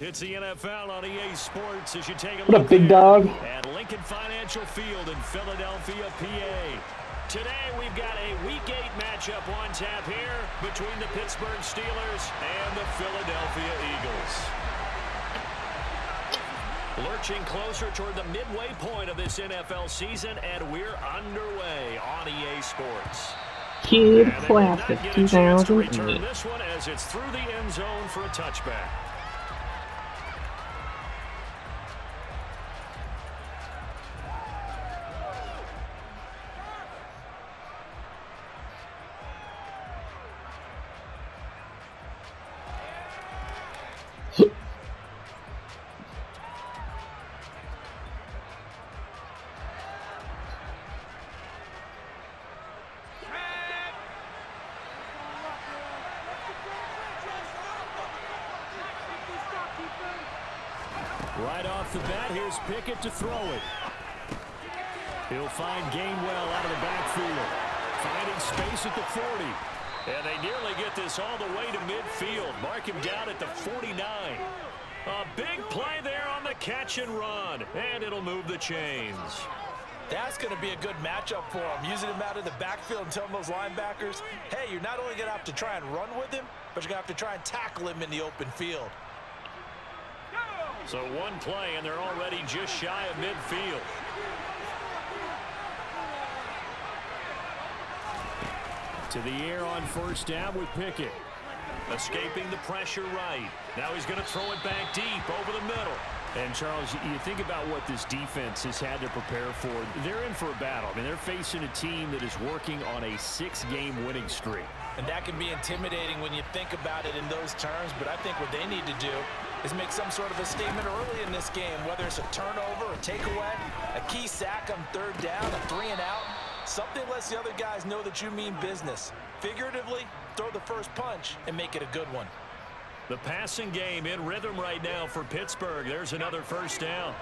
It's the NFL on EA Sports as you take a What look up, big dog? at Lincoln Financial Field in Philadelphia, PA. Today we've got a Week 8 matchup on tap here between the Pittsburgh Steelers and the Philadelphia Eagles. Lurching closer toward the midway point of this NFL season, and we're underway on EA Sports. Kid Classic Return 2008. this one as it's through the end zone for a touchback. Right off the bat, here's Pickett to throw it. He'll find Gainwell out of the backfield. Finding space at the 40. And they nearly get this all the way to midfield. Mark him down at the 49. A big play there on the catch and run. And it'll move the chains. That's going to be a good matchup for him. Using him out of the backfield and telling those linebackers, hey, you're not only going to have to try and run with him, but you're going to have to try and tackle him in the open field. So one play, and they're already just shy of midfield. To the air on first down with Pickett. Escaping the pressure right. Now he's going to throw it back deep over the middle. And, Charles, you think about what this defense has had to prepare for. They're in for a battle. I mean, they're facing a team that is working on a 6-game winning streak. And that can be intimidating when you think about it in those terms, but I think what they need to do is make some sort of a statement early in this game, whether it's a turnover, a takeaway, a key sack on third down, a 3-and-out. Something lets the other guys know that you mean business. Figuratively, throw the first punch and make it a good one. The passing game in rhythm right now for Pittsburgh. There's another first down.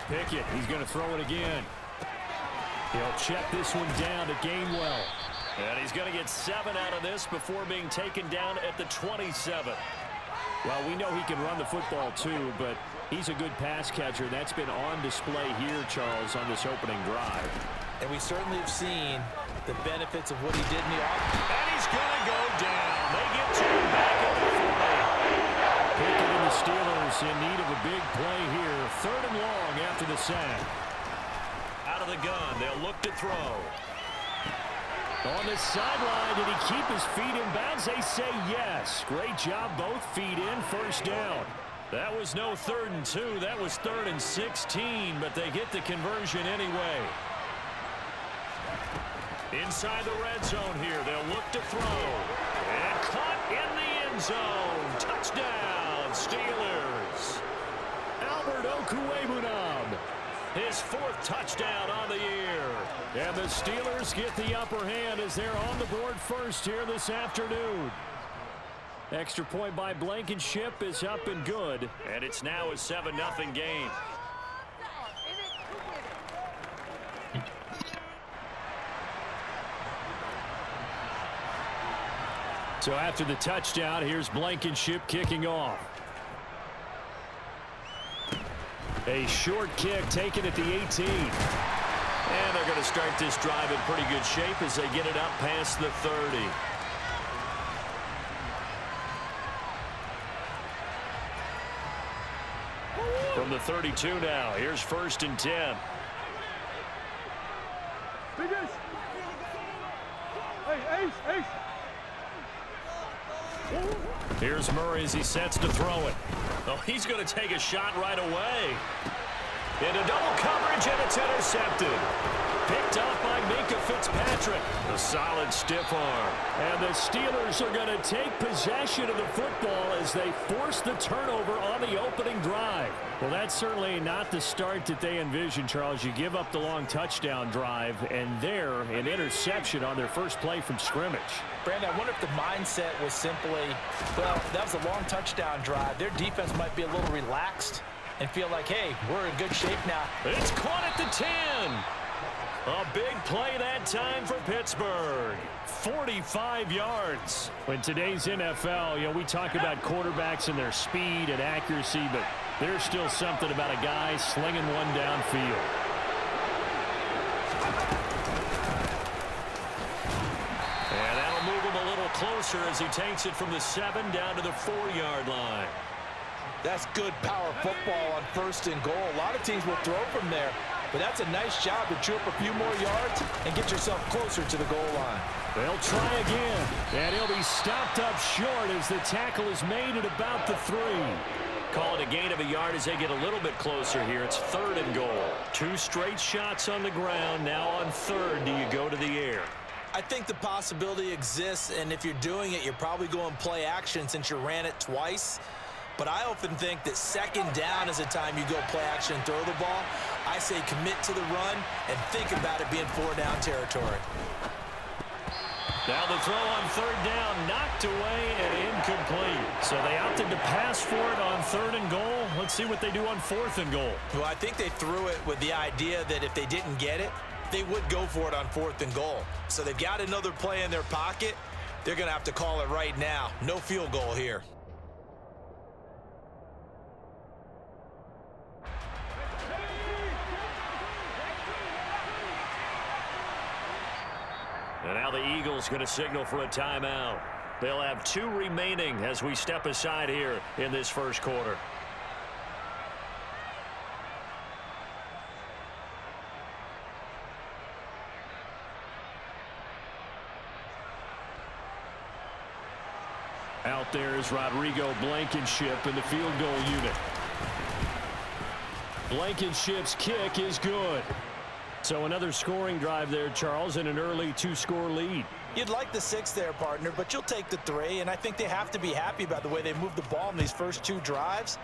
Pickett, he's going to throw it again. He'll check this one down to Gainwell. And he's going to get 7 out of this before being taken down at the 27. Well, we know he can run the football too, but he's a good pass catcher. That's been on display here, Charles, on this opening drive. And we certainly have seen the benefits of what he did in the offense. And he's going to go down. They get 2 back at the 40. Pickett and the Steelers in need of a big play here. 3rd and long after the sack. Out of the gun, they'll look to throw. On the sideline, did he keep his feet in bounds? They say yes. Great job, both feet in, first down. That was no 3rd and 2. That was 3rd and 16, but they get the conversion anyway. Inside the red zone here, they'll look to throw. And caught in the end zone. Touchdown, Steelers. Albert Okwuegbunam. His 4th touchdown on the year. And the Steelers get the upper hand as they're on the board first here this afternoon. Extra point by Blankenship is up and good. And it's now a 7-0 game. So after the touchdown, here's Blankenship kicking off. A short kick taken at the 18. And they're going to start this drive in pretty good shape as they get it up past the 30. From the 32 now, here's 1st and 10. Here's Murray as he sets to throw it. Oh, he's going to take a shot right away. Into double coverage, and it's intercepted. Picked up by Minka Fitzpatrick. A solid stiff arm. And the Steelers are going to take possession of the football as they force the turnover on the opening drive. Well, that's certainly not the start that they envisioned, Charles. You give up the long touchdown drive, and there, an interception on their first play from scrimmage. Brandon, I wonder if the mindset was simply, well, that was a long touchdown drive. Their defense might be a little relaxed and feel like, hey, we're in good shape now. It's caught at the 10. A big play that time for Pittsburgh. 45 yards. In today's NFL, we talk about quarterbacks and their speed and accuracy, but there's still something about a guy slinging one downfield. And that'll move him a little closer as he takes it from the 7 down to the 4-yard line. That's good power football on 1st and goal. A lot of teams will throw from there, but that's a nice job to chew up a few more yards and get yourself closer to the goal line. They'll try again, and he'll be stopped up short as the tackle is made at about the 3. Call it a gain of a yard as they get a little bit closer here. It's 3rd and goal. 2 straight shots on the ground. Now on 3rd, do you go to the air? I think the possibility exists, and if you're doing it, you're probably going play action since you ran it twice. But I often think that 2nd down is the time you go play action and throw the ball. I say commit to the run and think about it being 4-down territory. Now the throw on 3rd down, knocked away and incomplete. So they opted to pass for it on 3rd and goal. Let's see what they do on 4th and goal. Well, I think they threw it with the idea that if they didn't get it, they would go for it on 4th and goal. So they've got another play in their pocket. They're going to have to call it right now. No field goal here. And now the Eagles going to signal for a timeout. They'll have 2 remaining as we step aside here in this first quarter. Out there is Rodrigo Blankenship in the field goal unit. Blankenship's kick is good. So another scoring drive there, Charles, and an early 2-score lead. You'd like the 6 there, partner, but you'll take the 3, and I think they have to be happy about the way they moved the ball in these first 2 drives.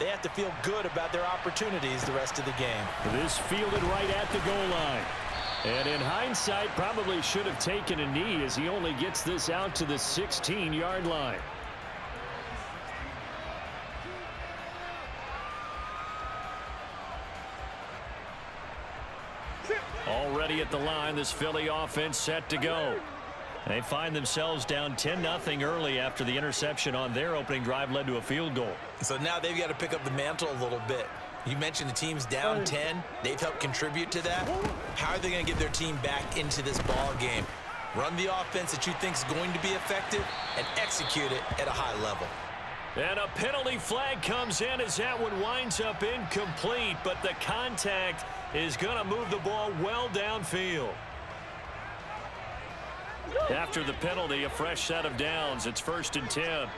They have to feel good about their opportunities the rest of the game. This fielded right at the goal line. And in hindsight, probably should have taken a knee as he only gets this out to the 16-yard line. Already at the line, this Philly offense set to go. They find themselves down 10-0 early after the interception on their opening drive led to a field goal. So now they've got to pick up the mantle a little bit. You mentioned the team's down 10. They've helped contribute to that. How are they going to get their team back into this ball game? Run the offense that you think is going to be effective and execute it at a high level. And a penalty flag comes in as that one winds up incomplete, but the contact is going to move the ball well downfield. After the penalty, a fresh set of downs. It's 1st and 10.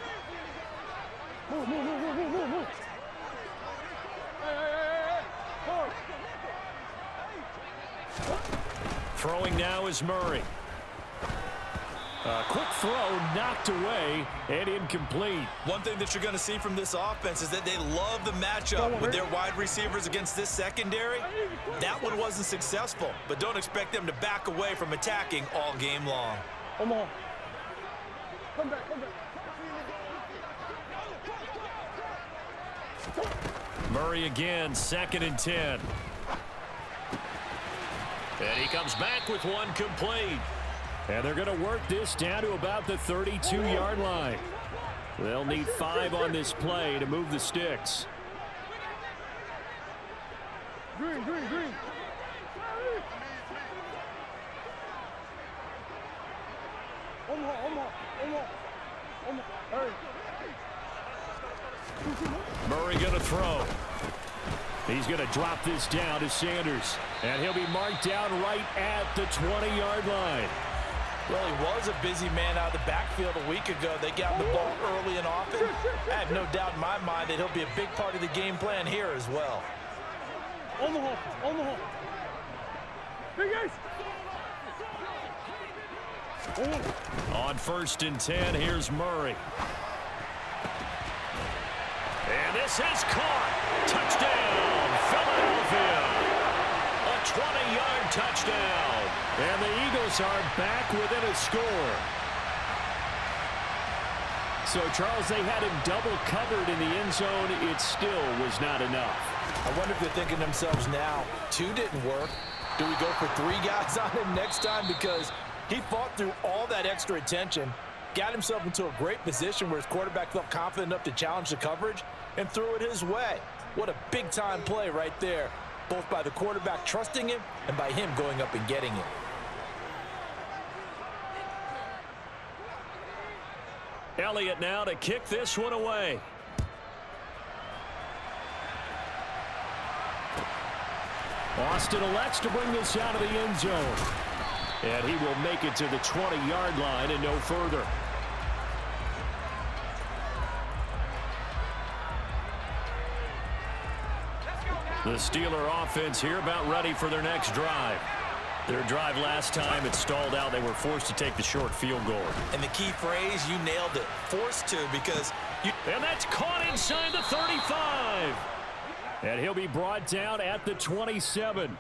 Throwing now is Murray. A quick throw knocked away and incomplete. One thing that you're going to see from this offense is that they love the matchup with their wide receivers against this secondary. That one wasn't successful, but don't expect them to back away from attacking all game long. Come on. Come back, come back. Murray again, 2nd and 10. And he comes back with one complete. And they're going to work this down to about the 32-yard line. They'll need 5 on this play to move the sticks. Green, green, green. Murray going to throw. He's going to drop this down to Sanders. And he'll be marked down right at the 20-yard line. Well, he was a busy man out of the backfield a week ago. They got him the ball early and often. I have no doubt in my mind that he'll be a big part of the game plan here as well. Omaha. Big ace. On 1st and 10, here's Murray. And this is caught. Touchdown, Philadelphia. A 20-yard touchdown. And the Eagles are back within a score. So, Charles, they had him double covered in the end zone. It still was not enough. I wonder if they're thinking to themselves now, 2 didn't work. Do we go for 3 guys on him next time? Because he fought through all that extra attention, got himself into a great position where his quarterback felt confident enough to challenge the coverage and threw it his way. What a big-time play right there, both by the quarterback trusting him and by him going up and getting it. Elliott now to kick this one away. Austin elects to bring this out of the end zone. And he will make it to the 20-yard line and no further. The Steeler offense here about ready for their next drive. Their drive last time, it stalled out. They were forced to take the short field goal. And the key phrase, you nailed it. Forced to, because you... And that's caught inside the 35. And he'll be brought down at the 27.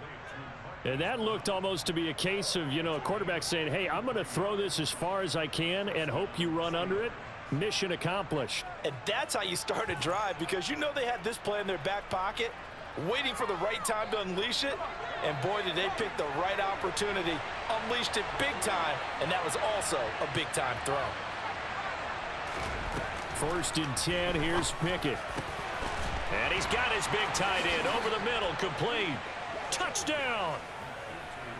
And that looked almost to be a case of, you know, a quarterback saying, hey, I'm going to throw this as far as I can and hope you run under it. Mission accomplished. And that's how you start a drive, because you know they had this play in their back pocket, waiting for the right time to unleash it. And boy, did they pick the right opportunity. Unleashed it big time, and that was also a big-time throw. 1st and 10, here's Pickett. And he's got his big tight end over the middle, complete. Touchdown!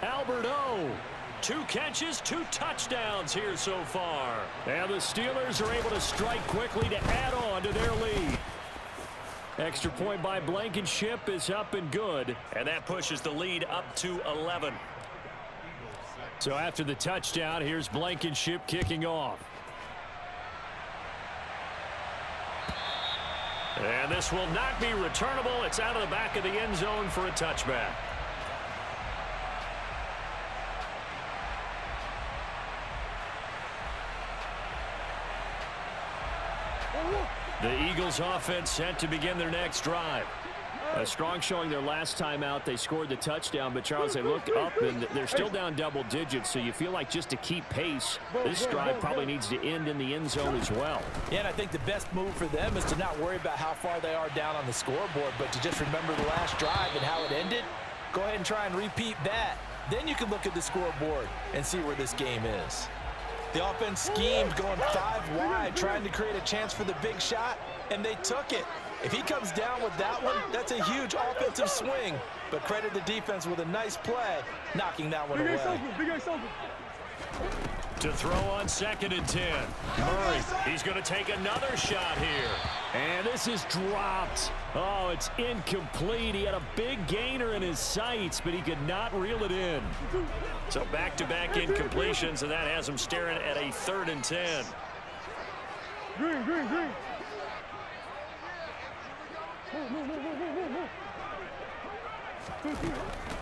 Albert O. 2 catches, 2 touchdowns here so far. And the Steelers are able to strike quickly to add on to their lead. Extra point by Blankenship is up and good. And that pushes the lead up to 11. So after the touchdown, here's Blankenship kicking off. And this will not be returnable. It's out of the back of the end zone for a touchback. The Eagles offense set to begin their next drive. A strong showing their last time out. They scored the touchdown, but Charles, they look up and they're still down double digits, so you feel like just to keep pace, this drive probably needs to end in the end zone as well. Yeah, and I think the best move for them is to not worry about how far they are down on the scoreboard, but to just remember the last drive and how it ended. Go ahead and try and repeat that. Then you can look at the scoreboard and see where this game is. The offense schemed, going 5 wide, trying to create a chance for the big shot, and they took it. If he comes down with that one, that's a huge offensive swing. But credit the defense with a nice play, knocking that one away. To throw on 2nd and 10. Murray, he's going to take another shot here. And this is dropped. Oh, it's incomplete. He had a big gainer in his sights, but he could not reel it in. So back-to-back incompletions, and that has him staring at a 3rd and 10. Green.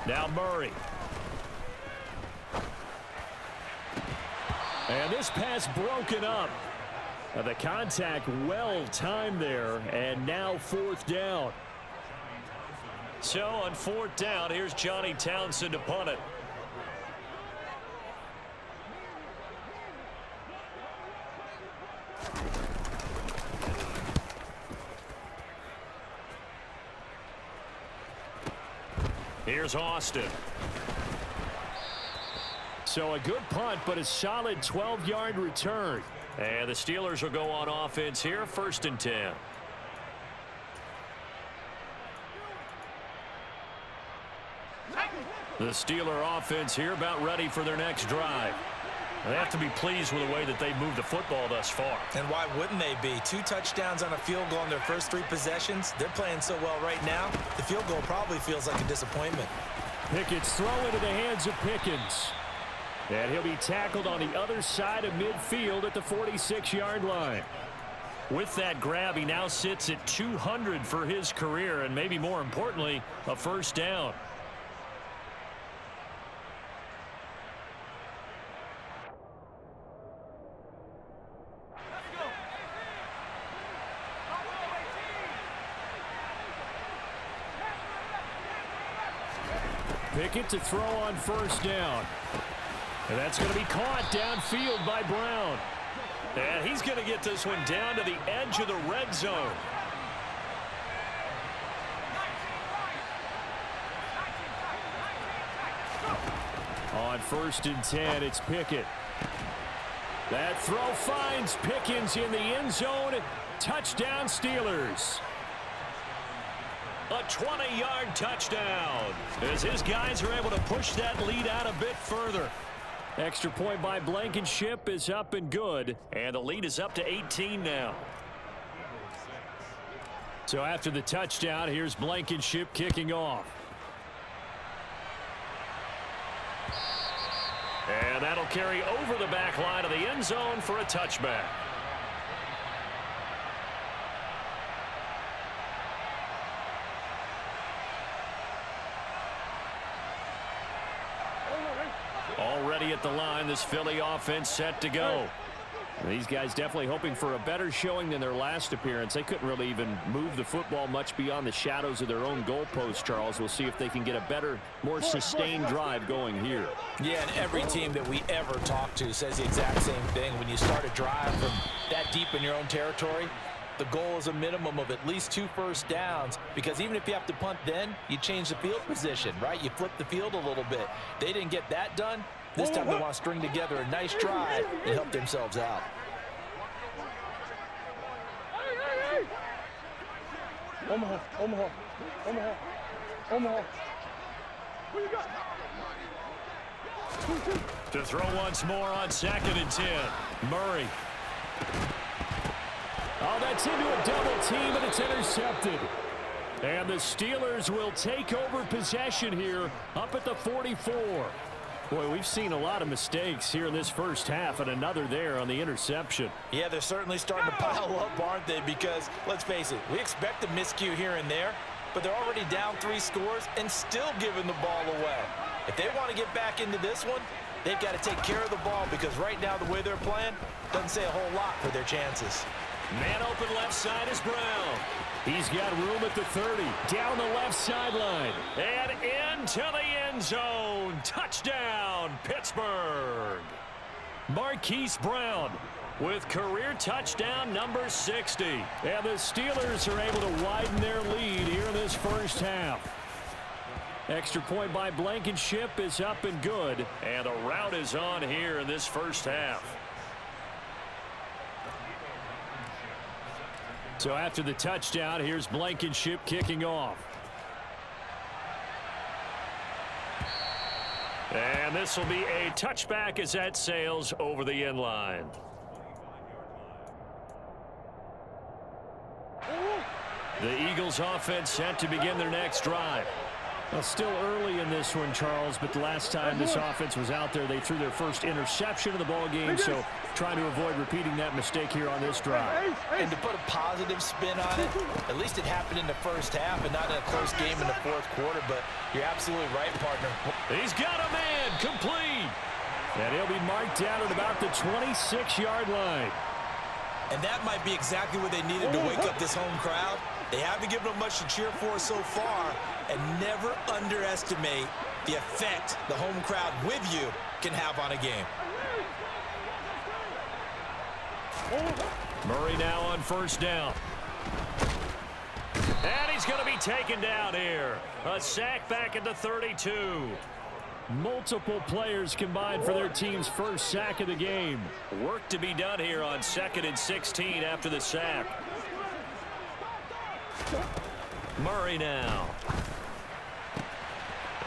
Now Murray. And this pass broken up. The contact well timed there, and now 4th down. So on 4th down, here's Johnny Townsend to punt it. Here's Austin. So a good punt, but a solid 12-yard return. And the Steelers will go on offense here, 1st and 10. The Steeler offense here about ready for their next drive. They have to be pleased with the way that they've moved the football thus far. And why wouldn't they be? 2 touchdowns on a field goal in their first 3 possessions. They're playing so well right now, the field goal probably feels like a disappointment. Pickett's throw into the hands of Pickens. And he'll be tackled on the other side of midfield at the 46-yard line. With that grab, he now sits at 200 for his career, and maybe more importantly, a 1st down. Pickett to throw on 1st down. And that's going to be caught downfield by Brown. And he's going to get this one down to the edge of the red zone. On 1st and 10, it's Pickett. That throw finds Pickens in the end zone. Touchdown, Steelers. A 20-yard touchdown as his guys are able to push that lead out a bit further. Extra point by Blankenship is up and good, and the lead is up to 18 now. So after the touchdown, here's Blankenship kicking off. And that'll carry over the back line of the end zone for a touchback. Already at the line, this Philly offense set to go. These guys definitely hoping for a better showing than their last appearance. They couldn't really even move the football much beyond the shadows of their own goalpost, Charles. We'll see if they can get a better, more sustained drive going here. Yeah, and every team that we ever talk to says the exact same thing. When you start a drive from that deep in your own territory, the goal is a minimum of at least 2 first downs, because even if you have to punt then, you change the field position, right? You flip the field a little bit. They didn't get that done. This time they want to string together a nice drive and help themselves out. Omaha, Omaha, Omaha, Omaha. What you got? To throw once more on 2nd and 10. Murray. Oh, that's into a double team, and it's intercepted. And the Steelers will take over possession here up at the 44. Boy, we've seen a lot of mistakes here in this first half, and another there on the interception. Yeah, they're certainly starting to pile up, aren't they? Because, let's face it, we expect a miscue here and there, but they're already down 3 scores and still giving the ball away. If they want to get back into this one, they've got to take care of the ball, because right now the way they're playing doesn't say a whole lot for their chances. Man open left side is Brown. He's got room at the 30. Down the left sideline. And into the end zone. Touchdown, Pittsburgh. Marquise Brown with career touchdown number 60. And the Steelers are able to widen their lead here in this first half. Extra point by Blankenship is up and good. And the rout is on here in this first half. So after the touchdown, here's Blankenship kicking off. And this will be a touchback as that sails over the end line. The Eagles offense set to begin their next drive. Well, still early in this one, Charles, but the last time this offense was out there, they threw their first interception of the ball game, so trying to avoid repeating that mistake here on this drive. And to put a positive spin on it, at least it happened in the first half and not in a close game in the 4th quarter, but you're absolutely right, partner. He's got a man, complete. And he'll be marked down at about the 26-yard line. And that might be exactly what they needed to wake up this home crowd. They haven't given them much to cheer for so far, and never underestimate the effect the home crowd with you can have on a game. Murray now on 1st down. And he's going to be taken down here. A sack back at the 32. Multiple players combined for their team's first sack of the game. Work to be done here on 2nd and 16 after the sack. Murray now.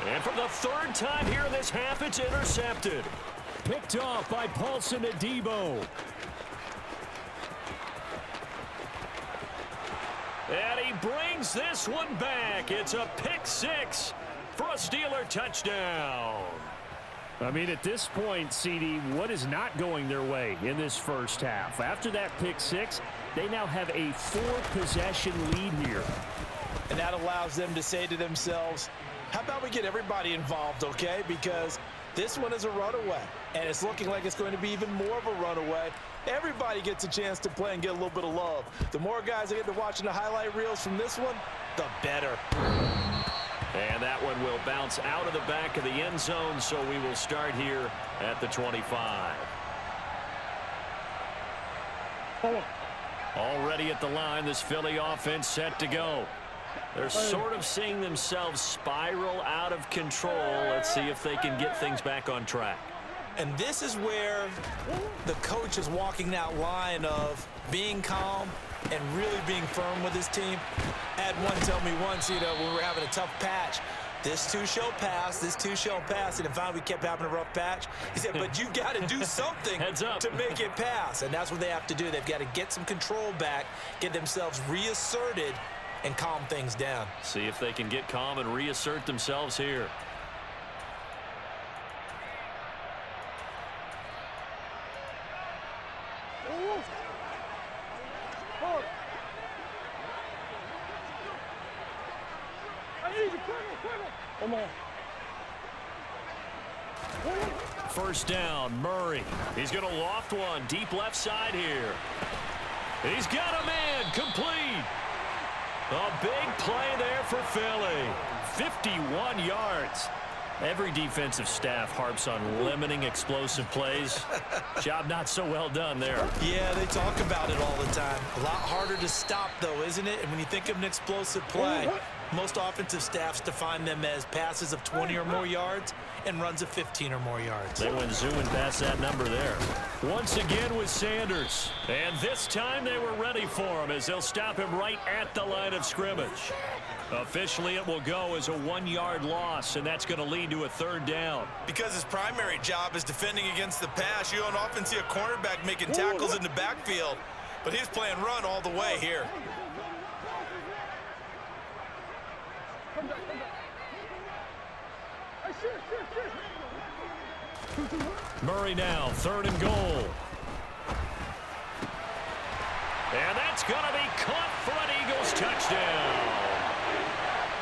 And for the 3rd time here in this half, it's intercepted. Picked off by Paulson Adebo. And he brings this one back. It's a pick 6 for a Steeler touchdown. I mean, at this point, CD, what is not going their way in this first half? After that pick 6, they now have a 4-possession lead here. And that allows them to say to themselves, how about we get everybody involved, okay? Because this one is a runaway, and it's looking like it's going to be even more of a runaway. Everybody gets a chance to play and get a little bit of love. The more guys that get to watching the highlight reels from this one, the better. And that one will bounce out of the back of the end zone, so we will start here at the 25. Already at the line, this Philly offense set to go. They're sort of seeing themselves spiral out of control. Let's see if they can get things back on track. And this is where the coach is walking that line of being calm and really being firm with his team. I had one tell me once, when we were having a tough patch, this too shall pass, this too shall pass. And finally we kept having a rough patch. He said, but you got to do something to make it pass. And that's what they have to do. They've got to get some control back, get themselves reasserted, and calm things down. See if they can get calm and reassert themselves here. First down, Murray. He's going to loft one deep left side here. He's got a man complete. A big play there for Philly. 51 yards. Every defensive staff harps on limiting explosive plays. Job not so well done there. Yeah, they talk about it all the time. A lot harder to stop, though, isn't it? And when you think of an explosive play, most offensive staffs define them as passes of 20 or more yards and runs of 15 or more yards. They went zooming past that number there. Once again with Sanders. And this time they were ready for him as they'll stop him right at the line of scrimmage. Officially, it will go as a 1-yard loss, and that's going to lead to a third down. Because his primary job is defending against the pass, you don't often see a cornerback making tackles in the backfield. But he's playing run all the way here. Murray now, 3rd and goal. And that's going to be caught for an Eagles touchdown.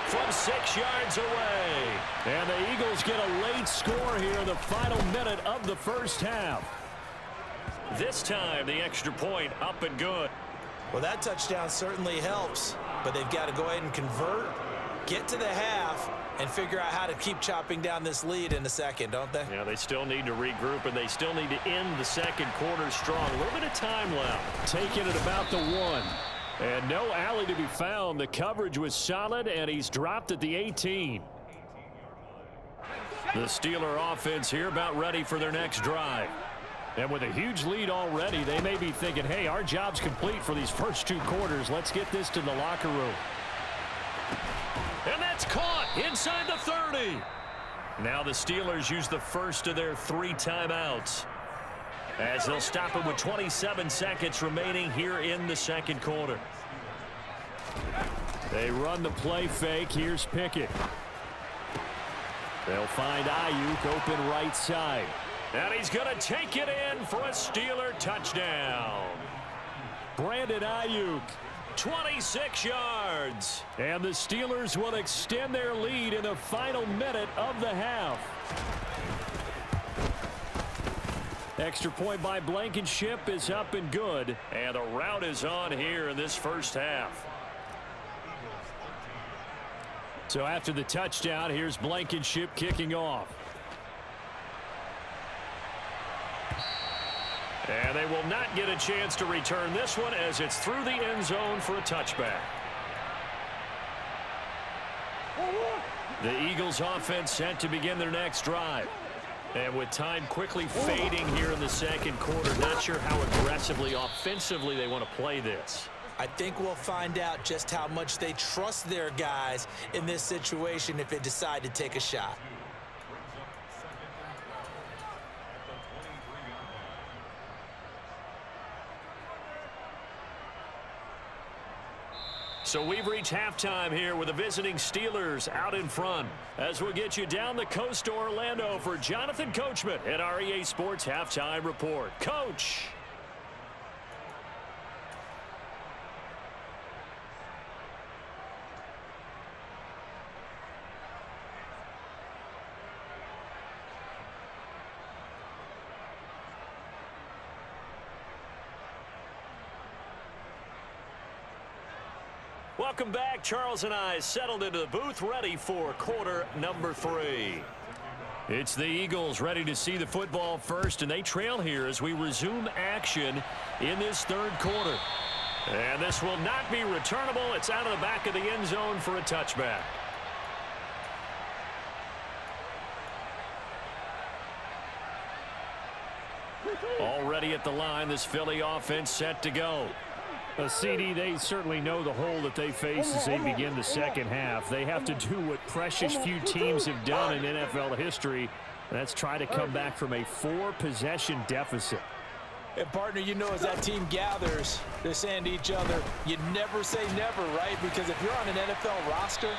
From 6 yards away. And the Eagles get a late score here in the final minute of the first half. This time, the extra point up and good. Well, that touchdown certainly helps, but they've got to go ahead and convert, get to the half, and figure out how to keep chopping down this lead in the second, don't they? Yeah, they still need to regroup, and they still need to end the second quarter strong. A little bit of time left. Taking it about the 1. And no alley to be found. The coverage was solid, and he's dropped at the 18. The Steeler offense here about ready for their next drive. And with a huge lead already, they may be thinking, hey, our job's complete for these first 2 quarters. Let's get this to the locker room. And that's caught inside the 30. Now the Steelers use the first of their 3 timeouts, as they'll stop it with 27 seconds remaining here in the second quarter. They run the play fake. Here's Pickett. They'll find Ayuk open right side. And he's going to take it in for a Steeler touchdown. Brandon Ayuk, 26 yards. And the Steelers will extend their lead in the final minute of the half. Extra point by Blankenship is up and good. And the rout is on here in this first half. So after the touchdown, here's Blankenship kicking off. And they will not get a chance to return this one as it's through the end zone for a touchback. The Eagles offense set to begin their next drive. And with time quickly fading here in the second quarter, not sure how aggressively, offensively they want to play this. I think we'll find out just how much they trust their guys in this situation if they decide to take a shot. So we've reached halftime here with the visiting Steelers out in front. As we'll get you down the coast to Orlando for Jonathan Coachman at our EA Sports Halftime Report. Coach. Welcome back. Charles and I settled into the booth, ready for quarter number 3. It's the Eagles ready to see the football first, and they trail here as we resume action in this third quarter. And this will not be returnable. It's out of the back of the end zone for a touchback. Already at the line, this Philly offense set to go. CD, they certainly know the hole that they face as they begin the second half. They have to do what precious few teams have done in NFL history. That's try to come back from a 4-possession deficit. And, partner, you know, as that team gathers, they're saying to each other, you never say never, right? Because if you're on an NFL roster,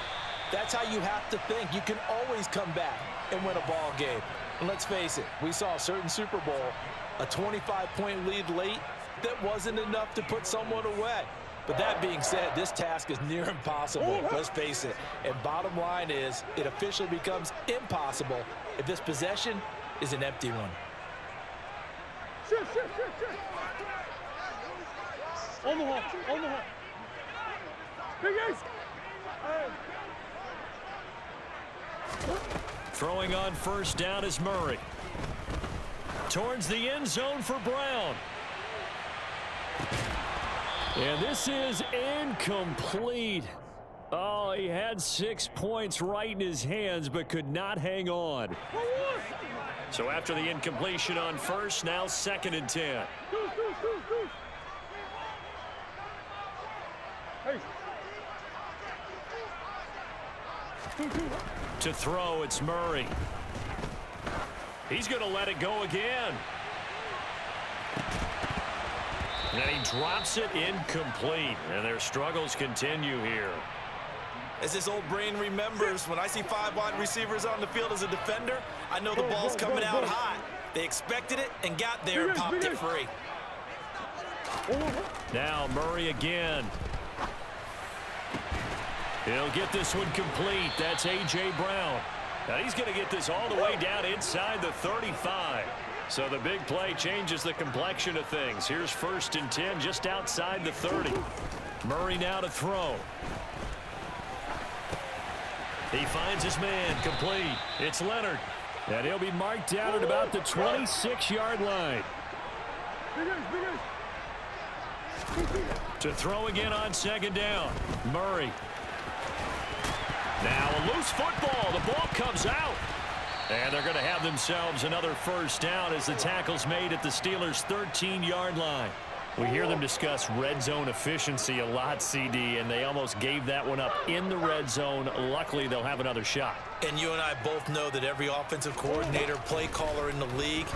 that's how you have to think. You can always come back and win a ball game. And let's face it, we saw a certain Super Bowl, a 25-point lead late that wasn't enough to put someone away. But that being said, this task is near impossible, let's face it. And bottom line is, it officially becomes impossible if this possession is an empty one. Shift. Omaha. Big Ace. Throwing on first down is Murray. Towards the end zone for Brown. And this is incomplete. Oh, he had 6 points right in his hands, but could not hang on. So after the incompletion on first, now 2nd and 10. To throw, it's Murray. He's going to let it go again. And he drops it incomplete. And their struggles continue here. As his old brain remembers, when I see 5 wide receivers on the field as a defender, I know the ball's coming out hot. They expected it and got there and popped it free. Now Murray again. He'll get this one complete. That's A.J. Brown. Now he's going to get this all the way down inside the 35. So the big play changes the complexion of things. Here's 1st and 10 just outside the 30. Murray now to throw. He finds his man complete. It's Leonard. And he'll be marked down at about the 26-yard line. To throw again on 2nd down. Murray. Now a loose football. The ball comes out. And they're going to have themselves another 1st down as the tackle's made at the Steelers' 13-yard line. We hear them discuss red zone efficiency a lot, CD, and they almost gave that one up in the red zone. Luckily, they'll have another shot. And you and I both know that every offensive coordinator, play caller in the league,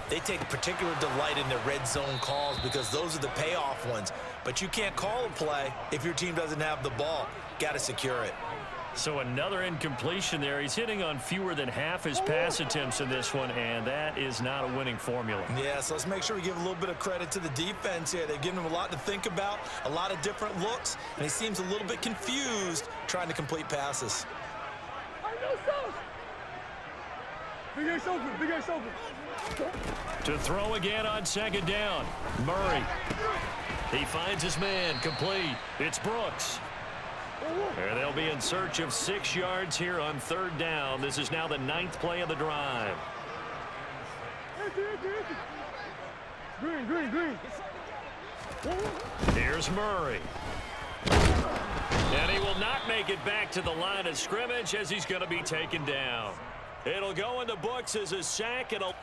they take particular delight in their red zone calls because those are the payoff ones. But you can't call a play if your team doesn't have the ball. Got to secure it. So another incompletion there. He's hitting on fewer than half his pass attempts in this one, and that is not a winning formula. Yeah, so let's make sure we give a little bit of credit to the defense here. They've given him a lot to think about, a lot of different looks, and he seems a little bit confused trying to complete passes. Big Ace open. To throw again on 2nd down. Murray. He finds his man complete. It's Brooks. And they'll be in search of 6 yards here on 3rd down. This is now the 9th play of the drive. Green. Here's Murray. And he will not make it back to the line of scrimmage as he's going to be taken down. It'll go in the books as a sack and a...